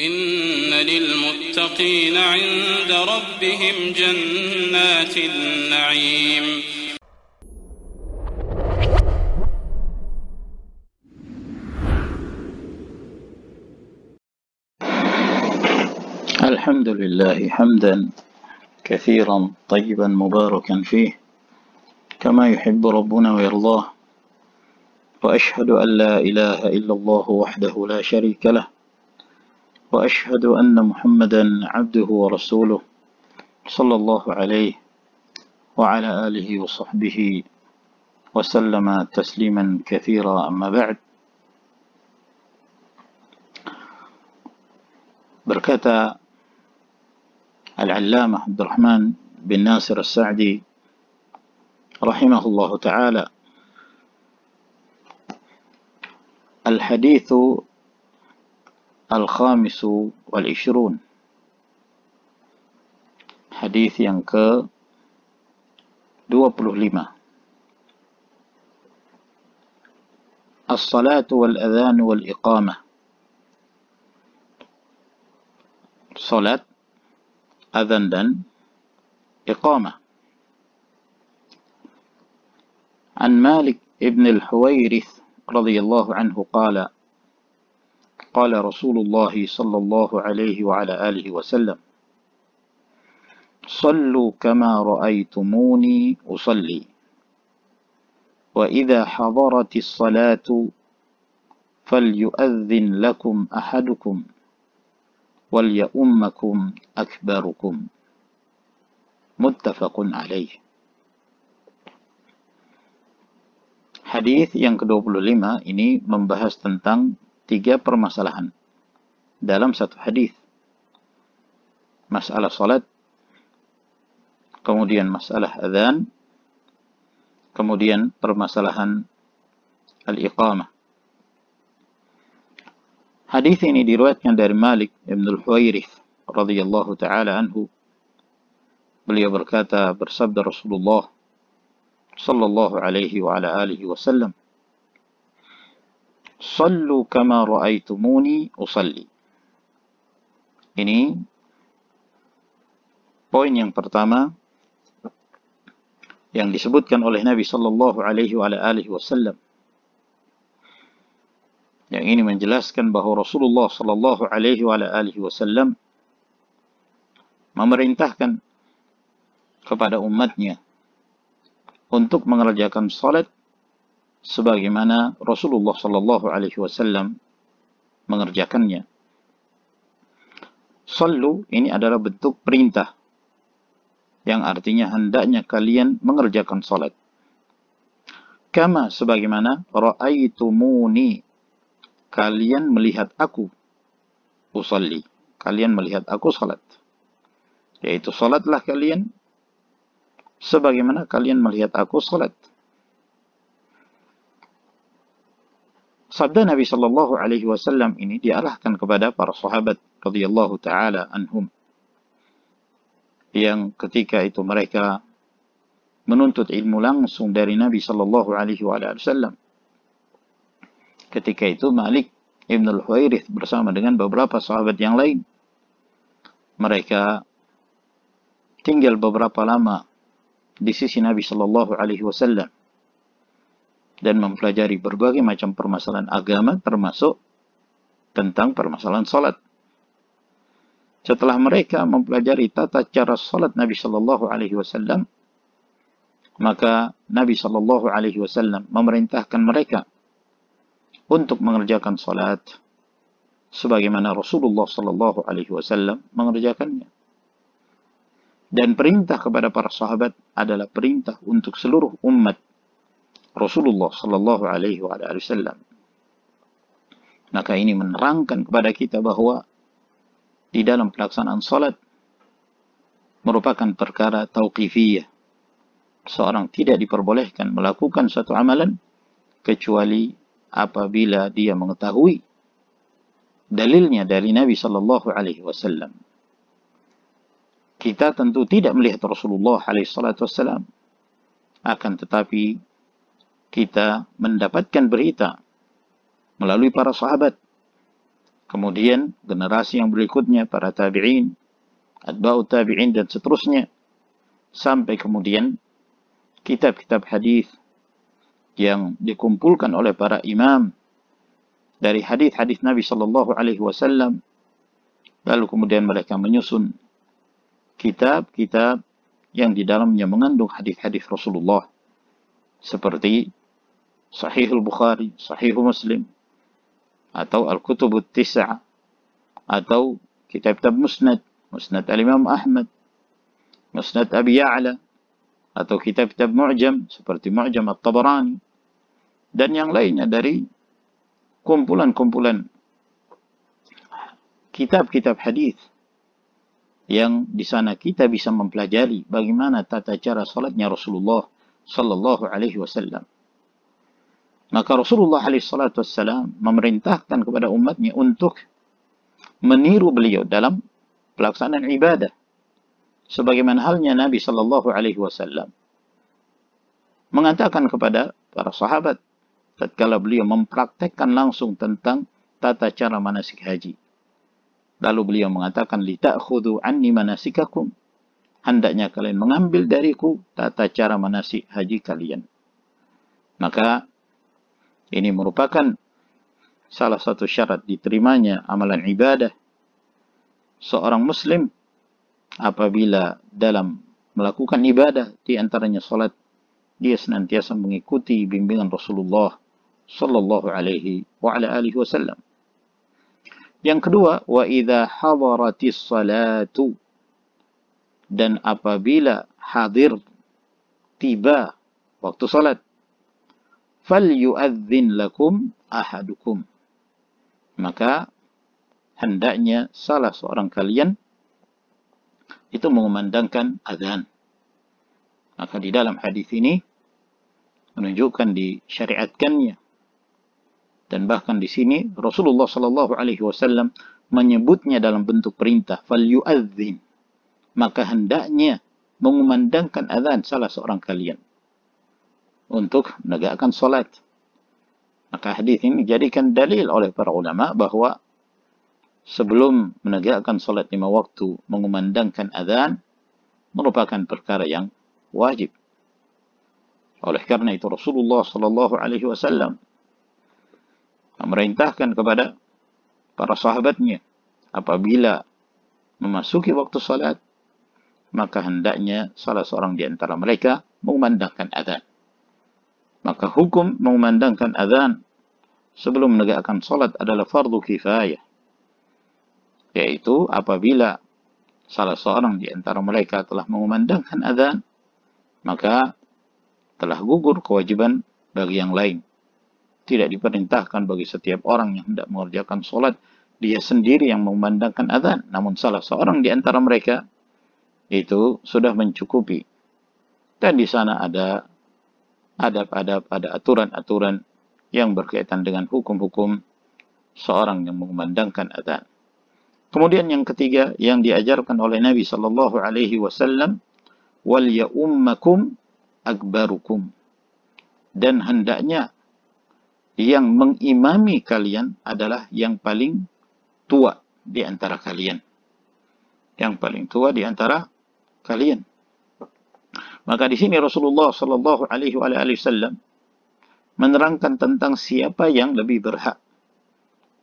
إن للمتقين عند ربهم جنات النعيم. الحمد لله حمدا كثيرا طيبا مباركا فيه كما يحب ربنا ويرضاه، وأشهد أن لا إله إلا الله وحده لا شريك له، وأشهد أن محمدا عبده ورسوله صلى الله عليه وعلى آله وصحبه وسلم تسليما كثيرا. أما بعد. Berkata Al-Allamah Abdurrahman bin Nasir As-Sa'di rahimahullahu ta'ala, Al-Hadithu Al-Khamisu Wal-Ishrun, hadith yang ke-25. As-salatu wal-adhan wal-iqamah. Salat, adhan dan iqamah. An Malik ibn al-Huwairith radhiyallahu anhu qala qala Rasulullah sallallahu alaihi wa ala alihi wa sallam, sallu kama ra'aytumuni usalli, wa idha hadaratis salatu falyu'adhdhin lakum ahadukum وَلْيَأُمَّكُمْ أَكْبَرُكُمْ. Muttafaqun alaih. Hadis yang ke-25 ini membahas tentang 3 permasalahan dalam satu hadis. Masalah salat, kemudian masalah adzan, kemudian permasalahan al-iqamah. Hadis ini diriwayatkan dari Malik ibn al-Huwairith radhiyallahu ta'ala anhu. Beliau berkata, bersabda Rasulullah sallallahu alaihi wa ala alihi wasallam, sallu kama ra'aitumuni usalli. Ini poin yang pertama yang disebutkan oleh Nabi sallallahu alaihi wa ala alihi wasallam. Yang ini menjelaskan bahawa Rasulullah sallallahu alaihi wa alihi wasallam memerintahkan kepada umatnya untuk mengerjakan salat sebagaimana Rasulullah sallallahu alaihi wasallam mengerjakannya. Sallu ini adalah bentuk perintah yang artinya hendaknya kalian mengerjakan salat. Kama sebagaimana ra'aitumuni, kalian melihat aku usalli, kalian melihat aku salat, yaitu salatlah kalian sebagaimana kalian melihat aku salat. Sabda Nabi sallallahu alaihi wasallam ini diarahkan kepada para sahabat radhiyallahu taala anhum, yang ketika itu mereka menuntut ilmu langsung dari Nabi sallallahu alaihi wasallam. Ketika itu Malik ibn al-Huwairith bersama dengan beberapa sahabat yang lain, mereka tinggal beberapa lama di sisi Nabi sallallahu alaihi wasallam dan mempelajari berbagai macam permasalahan agama, termasuk tentang permasalahan salat. Setelah mereka mempelajari tata cara salat Nabi sallallahu alaihi wasallam, maka Nabi sallallahu alaihi wasallam memerintahkan mereka untuk mengerjakan salat sebagaimana Rasulullah sallallahu alaihi wasallam mengerjakannya. Dan perintah kepada para sahabat adalah perintah untuk seluruh umat Rasulullah sallallahu alaihi wasallam. Maka ini menerangkan kepada kita bahwa di dalam pelaksanaan salat merupakan perkara tauqifiyah. Seorang tidak diperbolehkan melakukan satu amalan kecuali apabila dia mengetahui dalilnya dari Nabi sallallahu alaihi wasallam. Kita tentu tidak melihat Rasulullah alaihi salatu wasallam, akan tetapi kita mendapatkan berita melalui para sahabat kemudian generasi yang berikutnya, para tabi'in, atba'ut tabi'in, dan seterusnya, sampai kemudian kitab-kitab hadis yang dikumpulkan oleh para imam dari hadis-hadis Nabi sallallahu alaihi wasallam. Lalu kemudian mereka menyusun kitab-kitab yang di dalamnya mengandung hadis-hadis Rasulullah seperti Sahihul Bukhari, Sahihul Muslim, atau Al-Kutubut Tis'ah, atau kitab-kitab Musnad, Musnad Al-Imam Ahmad, Musnad Abi Ya'la, atau kitab-kitab Mu'jam seperti Mu'jam At-Tabarani, dan yang lainnya dari kumpulan-kumpulan kitab-kitab hadis yang di sana kita bisa mempelajari bagaimana tata cara salatnya Rasulullah sallallahu alaihi wasallam. Maka Rasulullah alaihi salatu wassalam memerintahkan kepada umatnya untuk meniru beliau dalam pelaksanaan ibadah. Sebagaimana halnya Nabi sallallahu alaihi wasallam mengatakan kepada para sahabat tatkala beliau mempraktekkan langsung tentang tata cara manasik haji. Lalu beliau mengatakan, "Lita'khudhu anni manasikakum." Hendaknya kalian mengambil dariku tata cara manasik haji kalian. Maka ini merupakan salah satu syarat diterimanya amalan ibadah seorang muslim apabila dalam melakukan ibadah, di antaranya salat, dia senantiasa mengikuti bimbingan Rasulullah sallallahu alaihi wa ala alihi wasallam. Yang kedua, wa idza hadaratis salatu, dan apabila hadir, tiba waktu salat, falyu'adzin lakum ahadukum, maka hendaknya salah seorang kalian itu mengumandangkan azan. Maka di dalam hadis ini menunjukkan disyariatkannya. Dan bahkan di sini Rasulullah sallallahu alaihi wasallam menyebutnya dalam bentuk perintah, falyu'adzin, maka hendaknya mengumandangkan azan salah seorang kalian untuk menegakkan salat. Maka hadis ini dijadikan dalil oleh para ulama bahwa sebelum menegakkan salat 5 waktu, mengumandangkan azan merupakan perkara yang wajib. Oleh karena itu Rasulullah sallallahu alaihi wasallam memerintahkan kepada para sahabatnya apabila memasuki waktu salat, maka hendaknya salah seorang di antara mereka mengumandangkan azan. Maka hukum mengumandangkan azan sebelum menegakkan salat adalah fardu kifayah, yaitu apabila salah seorang di antara mereka telah mengumandangkan azan, maka telah gugur kewajiban bagi yang lain. Tidak diperintahkan bagi setiap orang yang hendak mengerjakan solat dia sendiri yang mengumandangkan azan, namun salah seorang di antara mereka itu sudah mencukupi. Dan di sana ada adab-adab, ada aturan-aturan yang berkaitan dengan hukum-hukum seorang yang mengumandangkan azan. Kemudian yang ketiga yang diajarkan oleh Nabi sallallahu alaihi wasallam, wal ya'ummakum akbarukum, dan hendaknya yang mengimami kalian adalah yang paling tua di antara kalian. Yang paling tua di antara kalian. Maka di sini Rasulullah sallallahu alaihi wasallam menerangkan tentang siapa yang lebih berhak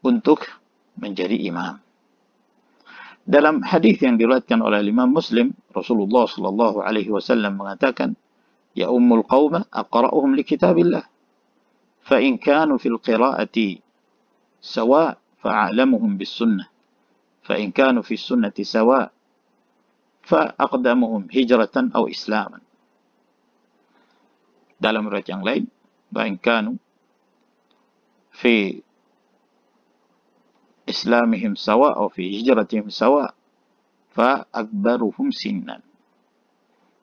untuk menjadi imam. Dalam hadis yang diriwayatkan oleh Imam Muslim, Rasulullah sallallahu alaihi wasallam mengatakan, "Ya ummul qauma aqra'uhum li kitabillah. فإن كانوا في القراءة سواء فأعلمهم بالسنة فإن كانوا في السنة سواء فأقدمهم هجرة أو إسلاما." Dalam riwayat yang lain, فإن كانوا في إسلامهم سواء أو في هجرتهم سواء فأكبرهم سنا,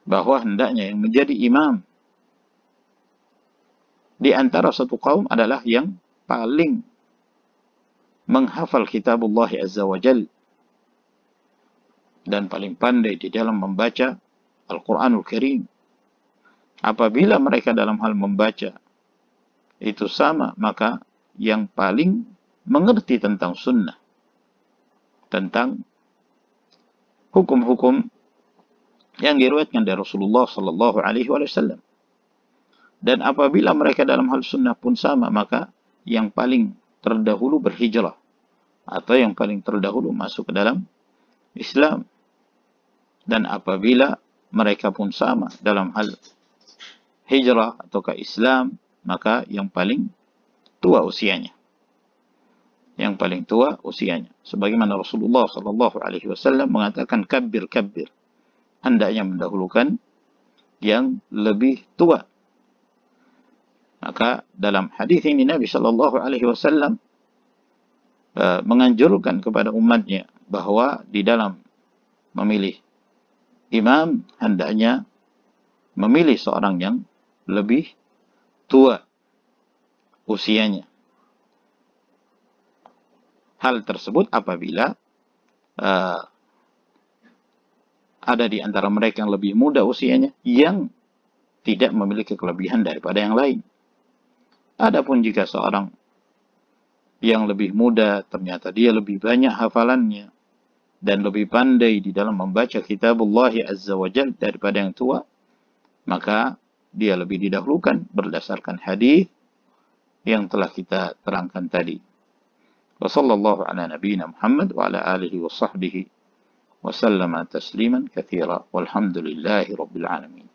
bahwa hendaknya yang menjadi imam di antara satu kaum adalah yang paling menghafal kitabullah azza wa jal dan paling pandai di dalam membaca Al-Quranul Karim. Apabila mereka dalam hal membaca itu sama, maka yang paling mengerti tentang sunnah tentang hukum-hukum yang diriwayatkan dari Rasulullah sallallahu alaihi wasallam. Dan apabila mereka dalam hal sunnah pun sama, maka yang paling terdahulu berhijrah atau yang paling terdahulu masuk ke dalam Islam. Dan apabila mereka pun sama dalam hal hijrah atau ke Islam, maka yang paling tua usianya. Yang paling tua usianya. Sebagaimana Rasulullah sallallahu alaihi wasallam mengatakan kabbir kabbir. Hendaknya mendahulukan yang lebih tua. Maka dalam hadis ini Nabi sallallahu alaihi wasallam menganjurkan kepada umatnya bahwa di dalam memilih imam hendaknya memilih seorang yang lebih tua usianya. Hal tersebut apabila ada di antara mereka yang lebih muda usianya yang tidak memiliki kelebihan daripada yang lain. Adapun jika seorang yang lebih muda ternyata dia lebih banyak hafalannya dan lebih pandai di dalam membaca kitabullah azza wa jalla daripada yang tua, maka dia lebih didahulukan berdasarkan hadis yang telah kita terangkan tadi. Wa sallallahu ala nabiyyina Muhammad wa ala alihi wa sahbihi wa sallama tasliman katsira walhamdulillahi rabbil alamin.